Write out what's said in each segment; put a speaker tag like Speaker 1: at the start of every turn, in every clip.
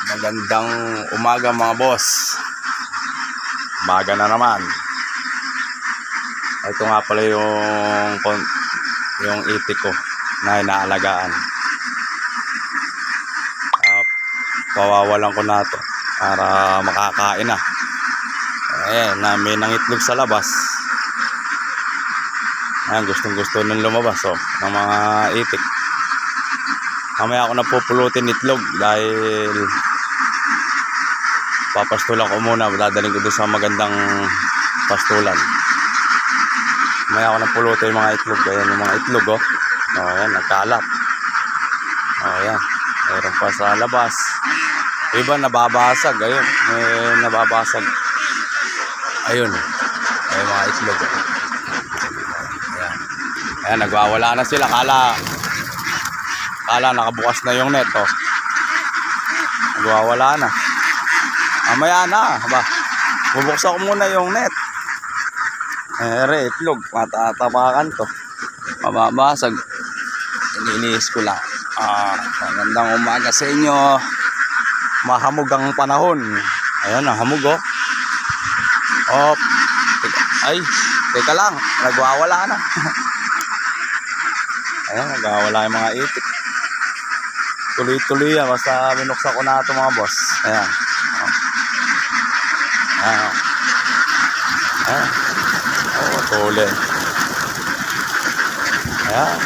Speaker 1: Magandang umaga mga boss. Umaga na naman. Ito nga pala yung itik ko na inaalagaan. Pawawalan ko na to para makakain na. Na may nangitlog sa labas. Ayan, gustong-gusto nung lumabas ng mga itik. Mamaya ako napupulutin itlog dahil papastulan ko muna. Dadaling ko doon sa magandang pastulan. Mamaya ako napulutin yung mga itlog. Ayan yung mga itlog ayan, nagkalat. Ayan, mayroon pa sa labas. Iba nababasag. Ayun, nababasag. Ayun, ay mga itlog. Ayan, nagwawala na sila. Kala nakabukas na yung net nagwawala na. Mamaya na ba, bubuksan ko muna yung net. Itlog, matatapakan to, mababasag. Iniinis ko lang. Magandang umaga sa inyo. Mahamog ang panahon. Ayan, hamog ay, teka lang, nagwawala na. Ayan, nagwawala yung mga itik. Tuloy-tuloy yan, basta binuksan ko na ito mga boss. Ayan. Tuloy. Ayan.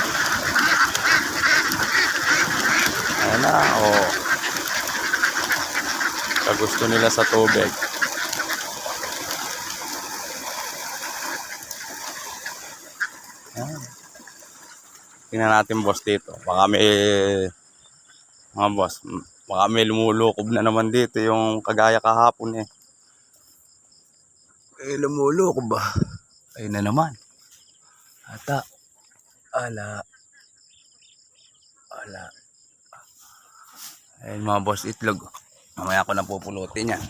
Speaker 1: Ayan na, kagusto nila sa tubig. Ayan. Tingnan natin boss dito. Baka may lumulukob na naman dito yung kagaya kahapon lumulukob ba? Ayun na naman. Ala. Ayun mga boss, itlog. Mamaya ko na pupulutin yan.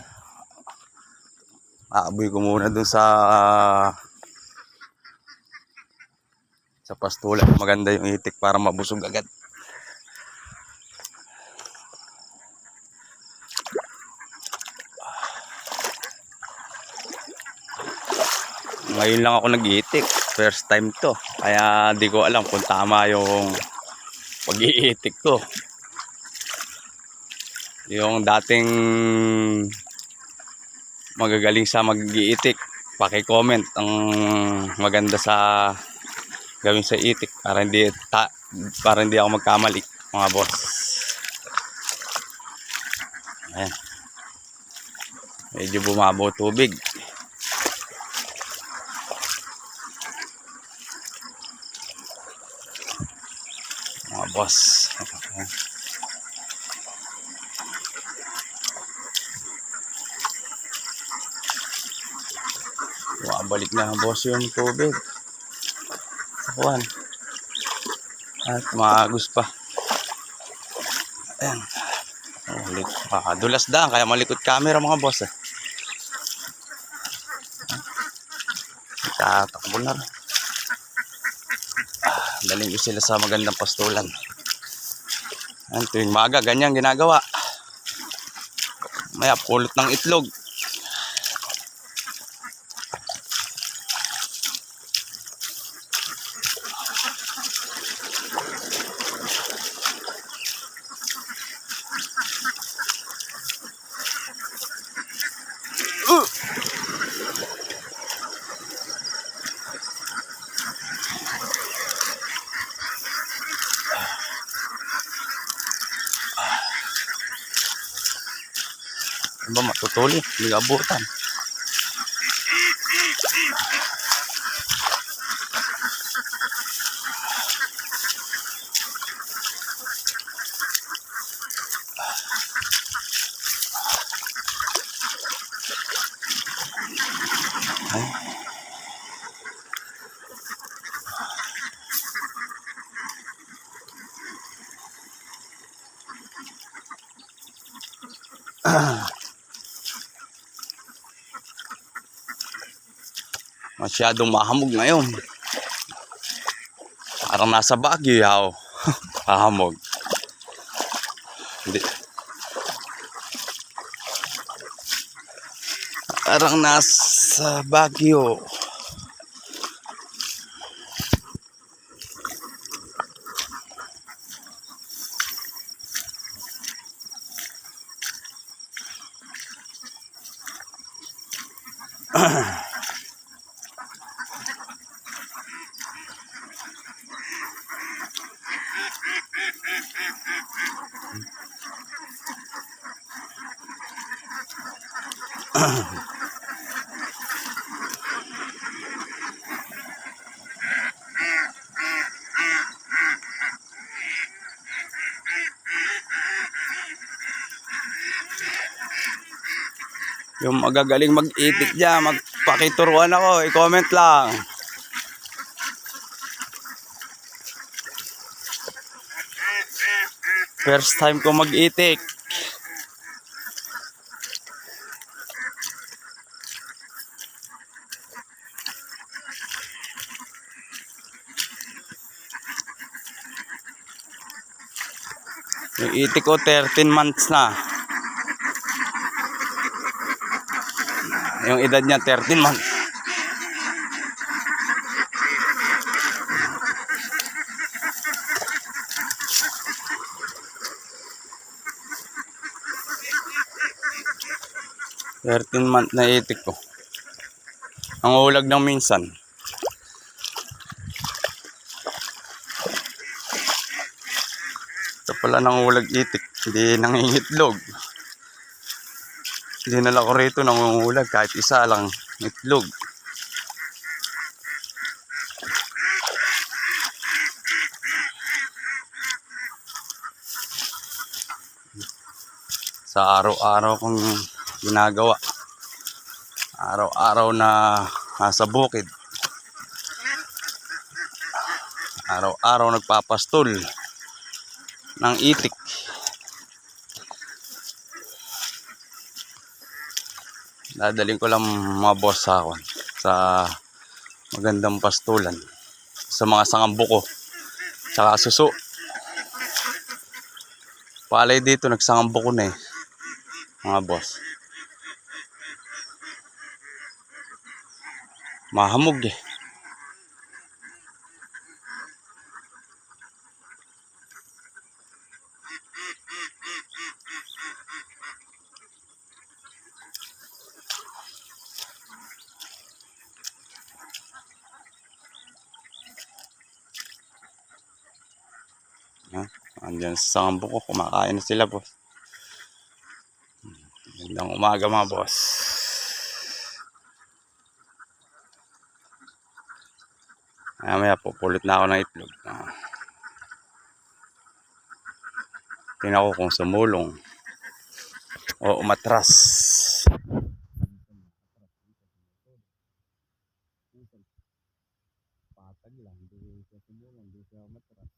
Speaker 1: Aaboy ko muna dun sa pastulan. Maganda yung itik para mabusog agad. Ngayon lang ako nag-iitik. First time to. Kaya di ko alam kung tama yung pag-iitik ko. Yung dating magagaling sa mag-iitik, paki-comment ang maganda sa gawin sa itik para hindi ako magkamali mga boss. Ayan. Medyo bumabaw tubig. Mga boss. Balik na boss yung tubig. Kuwan. At maagos pa. Ayan. Dulas daan kaya malikot camera mga boss. Tatakbo na rin. Daling ko sila sa magandang pastulan. Ayan, tuwing maga ganyan ginagawa. Maya pulot ng itlog. Ano ba matutuli? Hindi abutan. Masyadong mahamog ngayon. Parang nasa Baguio. Mahamog. Hindi. Parang nasa Baguio. Yung magagaling mag-itik dyan, magpakituruan ako, i-comment lang. First time ko mag-itik. Yung itik ko 13 months na. Yung edad niya 13 months. Month na itik ko. Ang ulag ng minsan. Ito pala nang ulag itik. Hindi nangingitlog. Dinala ko rito nangungulag kahit isa lang itlog. Sa araw-araw kong ginagawa. Araw-araw na nasa bukid. Araw-araw nagpapastol ng itik. Dadaling ko lang mga boss sa magandang pastulan. Sa mga sangambuko. Tsaka suso. Palay dito nagsangambuko na eh. Mga boss. Mahamog eh. Andiyan sa sangambuko, kumakain na sila boss. Magandang umaga mga boss. Mamaya pupulot na ako ng itlog. Tingnan ko kung sumulong o umatras. Patag lang, hindi siya sumulong, hindi siya umatras.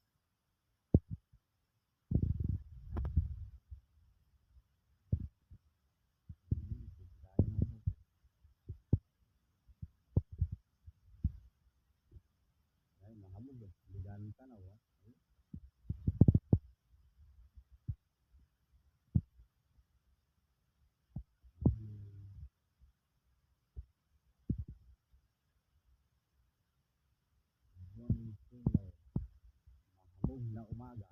Speaker 1: Ay, mahamog eh. Biganin tanaw ah. Mahamog na umaga.